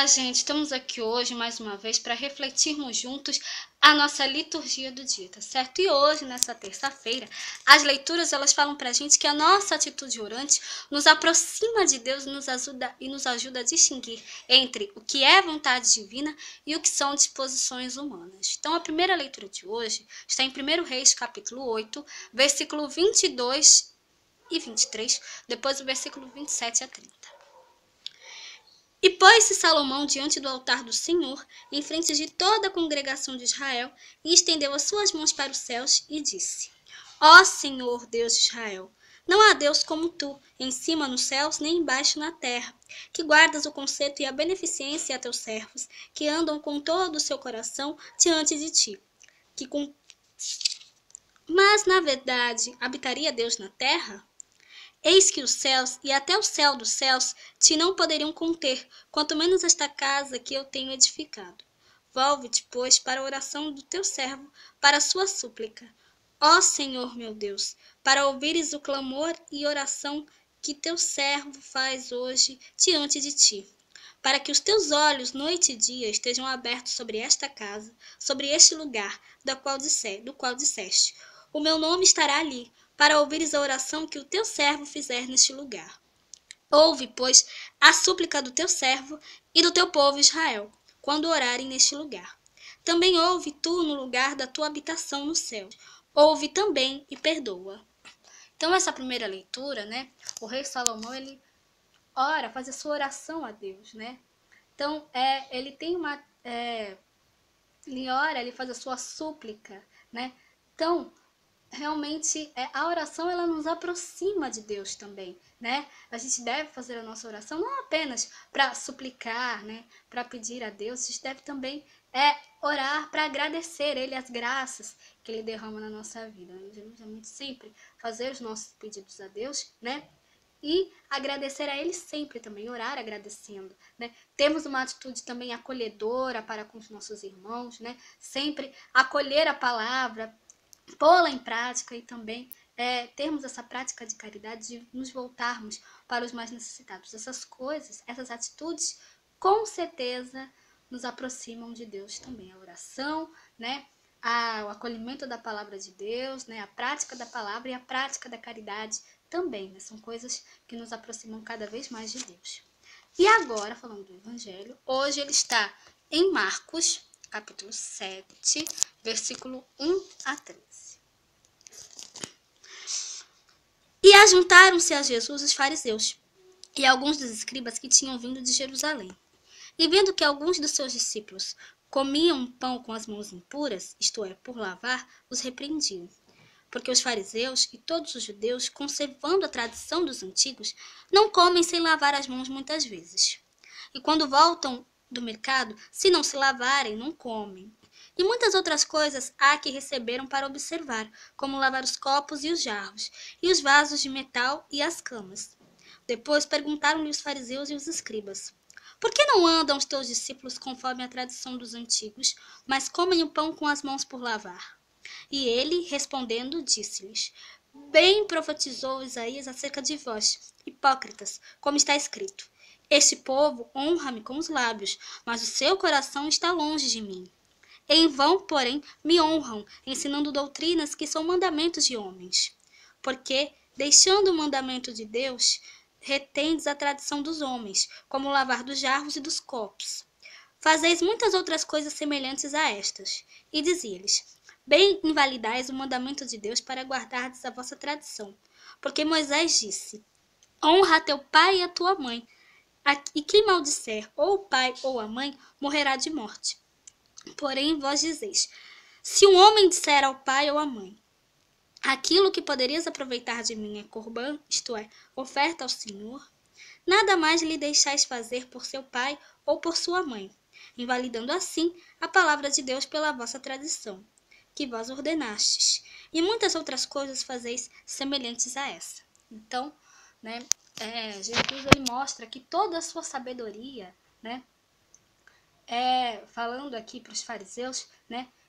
Olá, gente! Estamos aqui hoje mais uma vez para refletirmos juntos a nossa liturgia do dia, tá certo? E hoje, nessa terça-feira, as leituras elas falam para a gente que a nossa atitude orante nos aproxima de Deus, nos ajuda a distinguir entre o que é vontade divina e o que são disposições humanas. Então, a primeira leitura de hoje está em 1 Reis, capítulo 8, versículo 22 e 23, depois o versículo 27 a 30. E pôs-se Salomão diante do altar do Senhor, em frente de toda a congregação de Israel, e estendeu as suas mãos para os céus e disse: Ó Senhor, Deus de Israel, não há Deus como tu, em cima nos céus, nem embaixo na terra, que guardas o conserto e a beneficência a teus servos, que andam com todo o seu coração diante de ti. Mas, na verdade, habitaria Deus na terra? Eis que os céus, e até o céu dos céus, te não poderiam conter, quanto menos esta casa que eu tenho edificado. Volve-te, pois, para a oração do teu servo, para a sua súplica. Ó Senhor meu Deus, para ouvires o clamor e oração que teu servo faz hoje diante de ti. Para que os teus olhos, noite e dia, estejam abertos sobre esta casa, sobre este lugar, do qual disseste: O meu nome estará ali, para ouvires a oração que o teu servo fizer neste lugar. Ouve, pois, a súplica do teu servo e do teu povo Israel, quando orarem neste lugar. Também ouve tu no lugar da tua habitação no céu. Ouve também e perdoa. Então, essa primeira leitura, o rei Salomão, ele ora, faz a sua oração a Deus, Então, ele tem ele ora, ele faz a sua súplica, Então, realmente a oração ela nos aproxima de Deus também, A gente deve fazer a nossa oração não apenas para suplicar, para pedir a Deus, a gente deve também orar para agradecer Ele as graças que Ele derrama na nossa vida. Nós devemos sempre fazer os nossos pedidos a Deus, E agradecer a Ele sempre também, orar agradecendo, Temos uma atitude também acolhedora para com os nossos irmãos, Sempre acolher a palavra, pô-la em prática e também termos essa prática de caridade, de nos voltarmos para os mais necessitados. Essas coisas, essas atitudes, com certeza nos aproximam de Deus também. A oração, o acolhimento da palavra de Deus, a prática da palavra e a prática da caridade também, São coisas que nos aproximam cada vez mais de Deus. E agora, falando do Evangelho, hoje ele está em Marcos, capítulo 7, versículo 1 a 13. E ajuntaram-se a Jesus os fariseus e alguns dos escribas que tinham vindo de Jerusalém. E vendo que alguns dos seus discípulos comiam pão com as mãos impuras, isto é, por lavar, os repreendiam. Porque os fariseus e todos os judeus, conservando a tradição dos antigos, não comem sem lavar as mãos muitas vezes. E quando voltam do mercado, se não se lavarem, não comem. E muitas outras coisas há que receberam para observar, como lavar os copos e os jarros, e os vasos de metal e as camas. Depois perguntaram-lhe os fariseus e os escribas: Por que não andam os teus discípulos conforme a tradição dos antigos, mas comem o pão com as mãos por lavar? E ele, respondendo, disse-lhes: Bem profetizou Isaías acerca de vós, hipócritas, como está escrito: Este povo honra-me com os lábios, mas o seu coração está longe de mim. Em vão, porém, me honram, ensinando doutrinas que são mandamentos de homens. Porque, deixando o mandamento de Deus, retendes a tradição dos homens, como o lavar dos jarros e dos copos. Fazeis muitas outras coisas semelhantes a estas. E dizia-lhes: Bem invalidais o mandamento de Deus para guardardes a vossa tradição. Porque Moisés disse: Honra a teu pai e a tua mãe. E quem maldisser ou o pai ou a mãe morrerá de morte. Porém, vós dizeis: Se um homem disser ao pai ou à mãe: Aquilo que poderias aproveitar de mim é corbã, isto é, oferta ao Senhor, nada mais lhe deixais fazer por seu pai ou por sua mãe, invalidando assim a palavra de Deus pela vossa tradição, que vós ordenastes, e muitas outras coisas fazeis semelhantes a essa. Então, Jesus ele mostra que toda a sua sabedoria, falando aqui para os fariseus,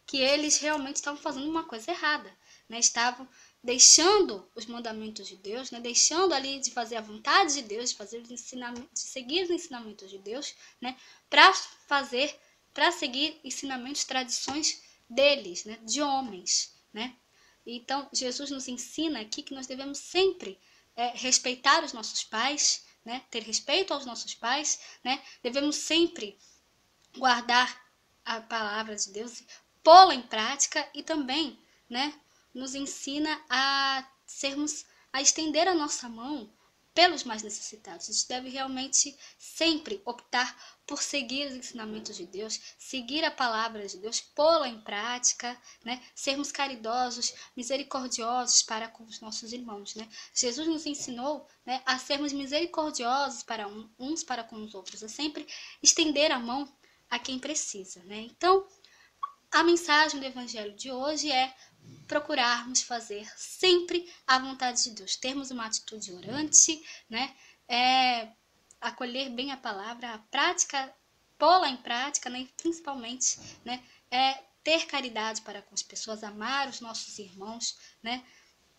que eles realmente estavam fazendo uma coisa errada, estavam deixando os mandamentos de Deus, né? Deixando ali de fazer a vontade de Deus, de fazer os ensinamentos, de seguir os ensinamentos de Deus, né? Para seguir ensinamentos, tradições deles, né? De homens, né? Então, Jesus nos ensina aqui que nós devemos sempre respeitar os nossos pais, né? Ter respeito aos nossos pais, né? Devemos sempre guardar a palavra de Deus, pô-la em prática e também, né, nos ensina a estender a nossa mão pelos mais necessitados. A gente deve realmente sempre optar por seguir os ensinamentos de Deus, seguir a palavra de Deus, pô-la em prática, né? Sermos caridosos, misericordiosos para com os nossos irmãos, né? Jesus nos ensinou, né, a sermos misericordiosos para uns para com os outros, a sempre estender a mão a quem precisa, né? Então, a mensagem do Evangelho de hoje é procurarmos fazer sempre a vontade de Deus, termos uma atitude orante, né? Acolher bem a palavra, a prática, pô-la em prática, né? E principalmente, né? Ter caridade para com as pessoas, amar os nossos irmãos, né?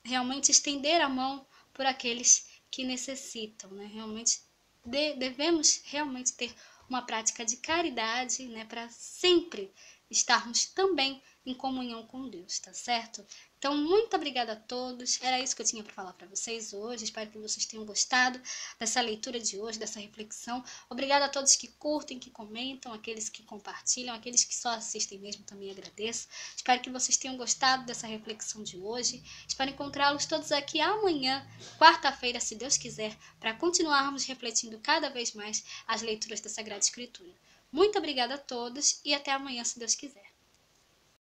Realmente estender a mão por aqueles que necessitam, né? Realmente devemos realmente ter uma prática de caridade, né? Para sempre estarmos também em comunhão com Deus, tá certo? Então, muito obrigada a todos. Era isso que eu tinha para falar para vocês hoje. Espero que vocês tenham gostado dessa leitura de hoje, dessa reflexão. Obrigada a todos que curtem, que comentam, aqueles que compartilham, aqueles que só assistem mesmo, também agradeço. Espero que vocês tenham gostado dessa reflexão de hoje. Espero encontrá-los todos aqui amanhã, quarta-feira, se Deus quiser, para continuarmos refletindo cada vez mais as leituras da Sagrada Escritura. Muito obrigada a todos e até amanhã, se Deus quiser.